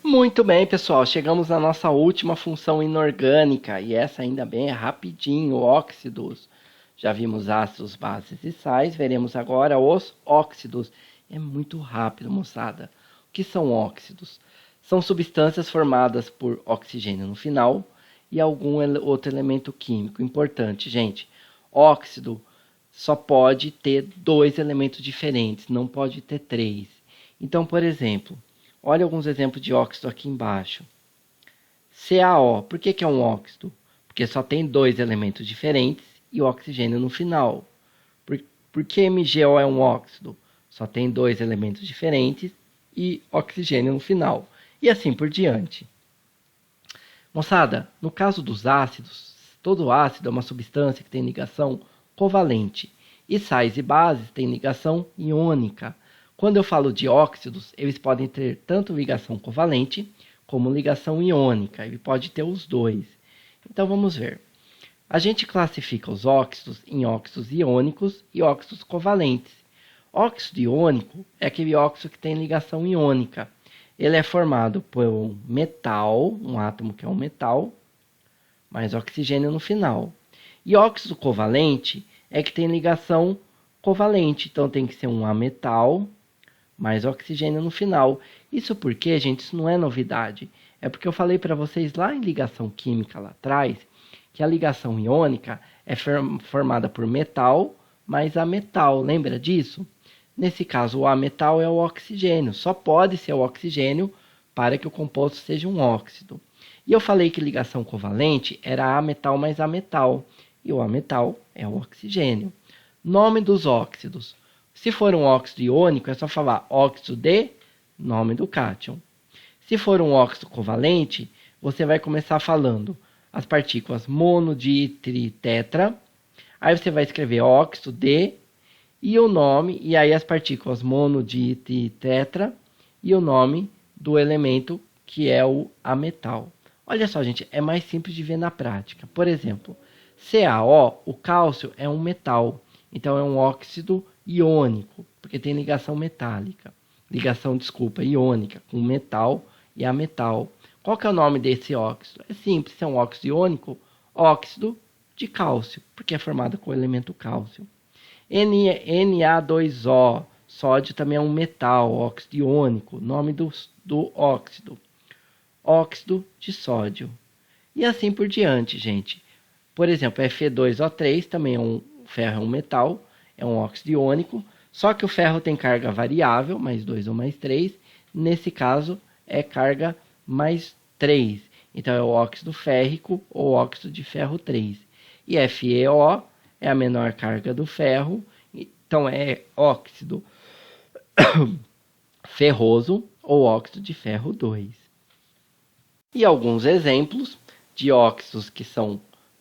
Muito bem, pessoal, chegamos na nossa última função inorgânica, e essa ainda bem é rapidinho, óxidos. Já vimos ácidos, bases e sais, veremos agora os óxidos. É muito rápido, moçada. O que são óxidos? São substâncias formadas por oxigênio no final e algum outro elemento químico. Importante, gente, óxido só pode ter 2 elementos diferentes, não pode ter 3. Então, por exemplo, olha alguns exemplos de óxido aqui embaixo. CaO, por que é um óxido? Porque só tem 2 elementos diferentes e o oxigênio no final. Por que MgO é um óxido? Só tem 2 elementos diferentes e oxigênio no final. E assim por diante. Moçada, no caso dos ácidos, todo ácido é uma substância que tem ligação covalente. E sais e bases têm ligação iônica. Quando eu falo de óxidos, eles podem ter tanto ligação covalente como ligação iônica. Ele pode ter os dois. Então vamos ver. A gente classifica os óxidos em óxidos iônicos e óxidos covalentes. Óxido iônico é aquele óxido que tem ligação iônica. Ele é formado por um metal, um átomo que é um metal, mais oxigênio no final. E óxido covalente é que tem ligação covalente, então tem que ser um ametal, mais oxigênio no final. Isso porque, gente, isso não é novidade. É porque eu falei para vocês lá em ligação química lá atrás, que a ligação iônica é formada por metal mais ametal. Lembra disso? Nesse caso, o ametal é o oxigênio. Só pode ser o oxigênio para que o composto seja um óxido. E eu falei que ligação covalente era ametal mais ametal. E o ametal é o oxigênio. Nome dos óxidos. Se for um óxido iônico, é só falar óxido de nome do cátion. Se for um óxido covalente, você vai começar falando as partículas mono, di, tri, tetra. Aí você vai escrever óxido de e o nome, e aí as partículas mono, di, tri, tetra e o nome do elemento que é o ametal. Olha só, gente, é mais simples de ver na prática. Por exemplo, CaO, o cálcio é um metal, então é um óxido iônico, porque tem ligação metálica. Iônica, com metal e ametal. Qual que é o nome desse óxido? É simples, é um óxido iônico, óxido de cálcio, porque é formado com o elemento cálcio. Na2O, sódio também é um metal, óxido iônico, nome do óxido. Óxido de sódio. E assim por diante, gente. Por exemplo, Fe2O3 também é um ferro, é um metal, é um óxido iônico, só que o ferro tem carga variável, mais 2 ou mais 3. Nesse caso, é carga mais 3. Então, é o óxido férrico ou óxido de ferro 3. E FeO é a menor carga do ferro, então é óxido ferroso ou óxido de ferro 2. E alguns exemplos de óxidos que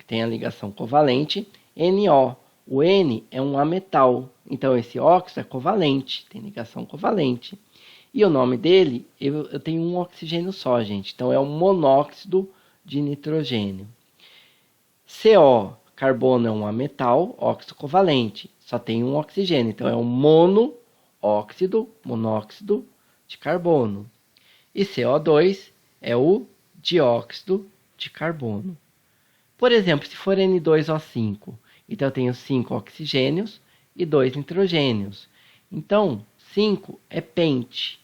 têm a ligação covalente, NO. O N é um ametal, então esse óxido é covalente, tem ligação covalente. E o nome dele, eu tenho um oxigênio só, gente, então é um monóxido de nitrogênio. CO, carbono é um ametal, óxido covalente, só tem um oxigênio, então é um monóxido de carbono. E CO2 é o dióxido de carbono. Por exemplo, se for N2O5, então eu tenho 5 oxigênios e 2 nitrogênios. Então, 5 é pente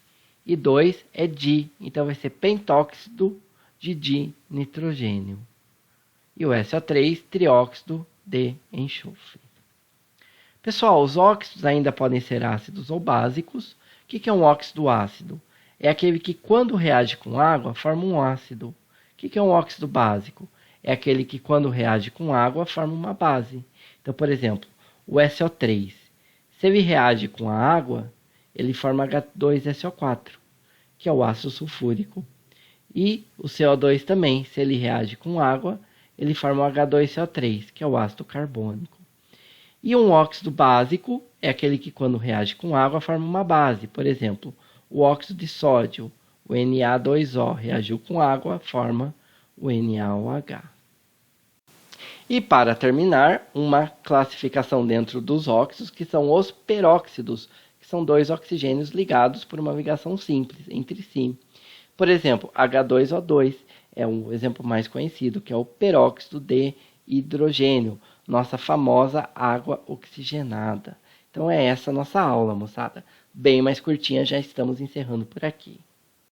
e 2 é di. Então, vai ser pentóxido de dinitrogênio. E o SO3, trióxido de enxofre. Pessoal, os óxidos ainda podem ser ácidos ou básicos. O que é um óxido ácido? É aquele que, quando reage com água, forma um ácido. O que é um óxido básico? É aquele que, quando reage com água, forma uma base. Então, por exemplo, o SO3. Se ele reage com a água, ele forma H2SO4, que é o ácido sulfúrico. E o CO2 também, se ele reage com água, ele forma o H2CO3, que é o ácido carbônico. E um óxido básico é aquele que, quando reage com água, forma uma base. Por exemplo, o óxido de sódio, o Na2O, reagiu com água, forma o NaOH. E para terminar, uma classificação dentro dos óxidos, que são os peróxidos, que são 2 oxigênios ligados por uma ligação simples entre si. Por exemplo, H2O2 é um exemplo mais conhecido, que é o peróxido de hidrogênio, nossa famosa água oxigenada. Então é essa a nossa aula, moçada. Bem mais curtinha, já estamos encerrando por aqui.